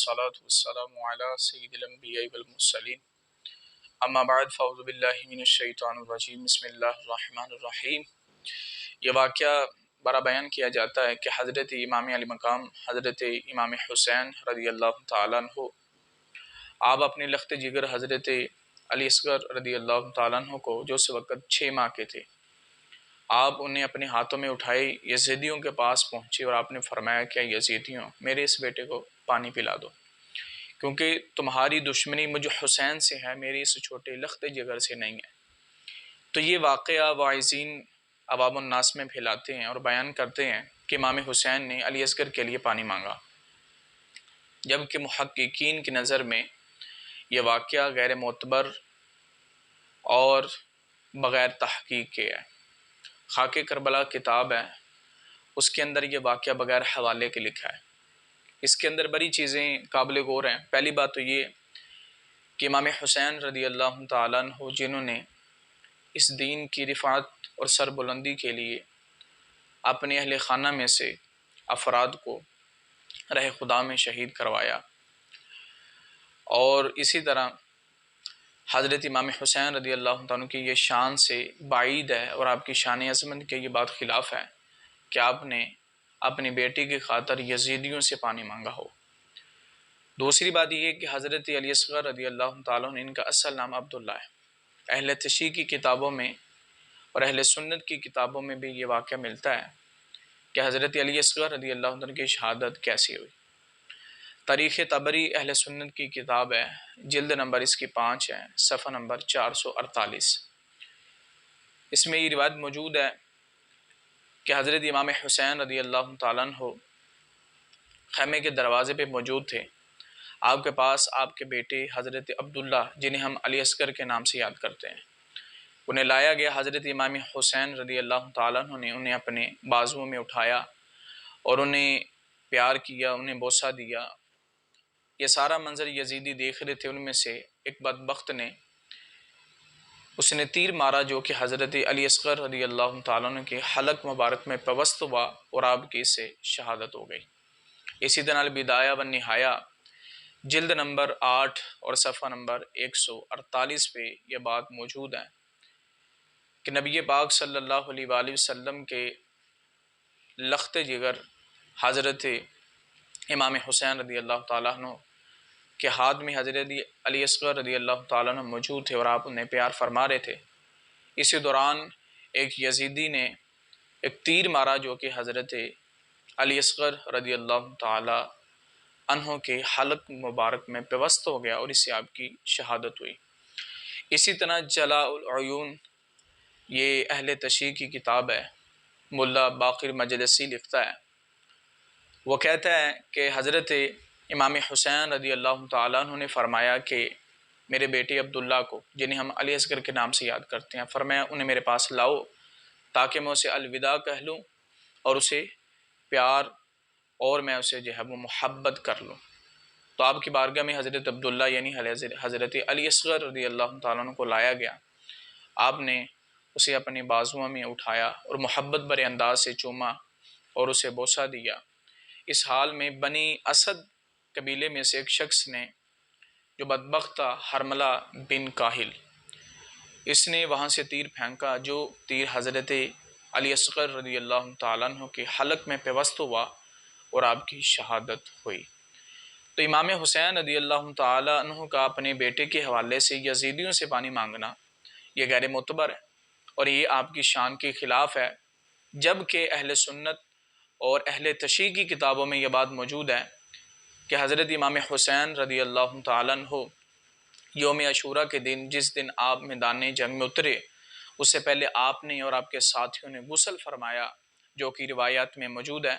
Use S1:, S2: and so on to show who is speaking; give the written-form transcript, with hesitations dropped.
S1: والصلاة والسلام علی سید الانبیاء والمرسلین اما بعد فاعوذ باللہ من الشیطان الرجیم بسم اللہ الرحمن الرحیم۔ یہ واقعہ برا بیان کیا جاتا ہے کہ حضرت امام علی مقام حضرت امام حسین رضی اللہ تعالیٰ عنہ آپ اپنے لخت جگر حضرت علی اصغر رضی اللہ تعالیٰ عنہ کو جو اس وقت 6 ماہ کے تھے، آپ انہیں اپنے ہاتھوں میں اٹھائے یزیدیوں کے پاس پہنچے اور آپ نے فرمایا کہ یزیدیوں میرے اس بیٹے کو پانی پلا دو، کیونکہ تمہاری دشمنی مجھ حسین سے ہے، میری اس چھوٹے لخت جگر سے نہیں ہے۔ تو یہ واقعہ واعظین عوام الناس میں پھیلاتے ہیں اور بیان کرتے ہیں کہ امام حسین نے علی اصغر کے لیے پانی مانگا، جبکہ محققین کی نظر میں یہ واقعہ غیر معتبر اور بغیر تحقیق کے ہے۔ خاک کربلا کتاب ہے، اس کے اندر یہ واقعہ بغیر حوالے کے لکھا ہے۔ اس کے اندر بڑی چیزیں قابل غور ہیں۔ پہلی بات تو یہ کہ امام حسین رضی اللہ تعالیٰ عنہ جنہوں نے اس دین کی رفعت اور سربلندی کے لیے اپنے اہل خانہ میں سے افراد کو رہ خدا میں شہید کروایا، اور اسی طرح حضرت امام حسین رضی اللہ تعالیٰ کی یہ شان سے بعید ہے اور آپ کی شان عظمت کے یہ بات خلاف ہے کہ آپ نے اپنی بیٹی کی خاطر یزیدیوں سے پانی مانگا ہو۔ دوسری بات یہ ہے کہ حضرت علی اصغر رضی اللہ تعالیٰ نے ان کا اصل نام عبداللہ ہے۔ اہل تشیع کی کتابوں میں اور اہل سنت کی کتابوں میں بھی یہ واقعہ ملتا ہے کہ حضرت علی اصغر رضی اللہ عنہ کی شہادت کیسی ہوئی۔ تاریخ طبری اہل سنت کی کتاب ہے، جلد نمبر اس کی 5 ہے، صفحہ نمبر 448۔ اس میں یہ روایت موجود ہے کہ حضرت امام حسین رضی اللہ تعالیٰ عنہ خیمے کے دروازے پہ موجود تھے۔ آپ کے پاس آپ کے بیٹے حضرت عبداللہ، جنہیں ہم علی اصغر کے نام سے یاد کرتے ہیں، انہیں لایا گیا۔ حضرت امام حسین رضی اللہ تعالیٰ عنہ نے انہیں اپنے بازوؤں میں اٹھایا اور انہیں پیار کیا، انہیں بوسہ دیا۔ یہ سارا منظر یزیدی دیکھ رہے تھے۔ ان میں سے ایک بدبخت نے اس نے تیر مارا جو کہ حضرت علی اصغر رضی اللہ تعالیٰ عنہ کے حلق مبارک میں پیوست ہوا اور آپ کی اس سے شہادت ہو گئی۔ اسی طرح البدایہ والنہایہ جلد نمبر 8 اور صفحہ نمبر 148 پہ یہ بات موجود ہے کہ نبی پاک صلی اللہ علیہ وآلہ وسلم کے لخت جگر حضرت امام حسین رضی اللہ تعالیٰ عنہ کے ہاتھ میں حضرت علی اصغر رضی اللہ تعالیٰ عنہ موجود تھے اور آپ انہیں پیار فرما رہے تھے۔ اسی دوران ایک یزیدی نے ایک تیر مارا جو کہ حضرت علی اصغر رضی اللہ تعالیٰ عنہ کے حلق مبارک میں پیوست ہو گیا اور اس سے آپ کی شہادت ہوئی۔ اسی طرح جلاء العیون یہ اہل تشیع کی کتاب ہے، ملا باقر مجلسی لکھتا ہے، وہ کہتا ہے کہ حضرت امام حسین رضی اللہ تعالیٰ عنہ نے فرمایا کہ میرے بیٹے عبداللہ کو، جنہیں ہم علی اصغر کے نام سے یاد کرتے ہیں، فرمایا انہیں میرے پاس لاؤ تاکہ میں اسے الوداع کہہ لوں اور اسے پیار اور میں اسے جو ہے وہ محبت کر لوں۔ تو آپ کی بارگاہ میں حضرت عبداللہ یعنی حضرت علی اصغر رضی اللہ تعالیٰ عنہ کو لایا گیا۔ آپ نے اسے اپنے بازوؤں میں اٹھایا اور محبت بھرے انداز سے چوما اور اسے بوسہ دیا۔ اس حال میں بنی اسد قبیلے میں سے ایک شخص نے جو بدبخت تھا، حرملہ بن کاہل، اس نے وہاں سے تیر پھینکا جو تیر حضرت علی اصغر رضی اللہ تعالیٰ عنہ کے حلق میں پیوست ہوا اور آپ کی شہادت ہوئی۔ تو امام حسین رضی اللہ تعالیٰ عنہ کا اپنے بیٹے کے حوالے سے یزیدیوں سے پانی مانگنا یہ غیر معتبر ہے اور یہ آپ کی شان کے خلاف ہے، جبکہ اہل سنت اور اہل تشیع کی کتابوں میں یہ بات موجود ہے کہ حضرت امام حسین رضی اللہ تعالیٰ عنہ یوم عاشوراء کے دن، جس دن آپ میدان جنگ میں اترے، اس سے پہلے آپ نے اور آپ کے ساتھیوں نے غسل فرمایا، جو کہ روایات میں موجود ہے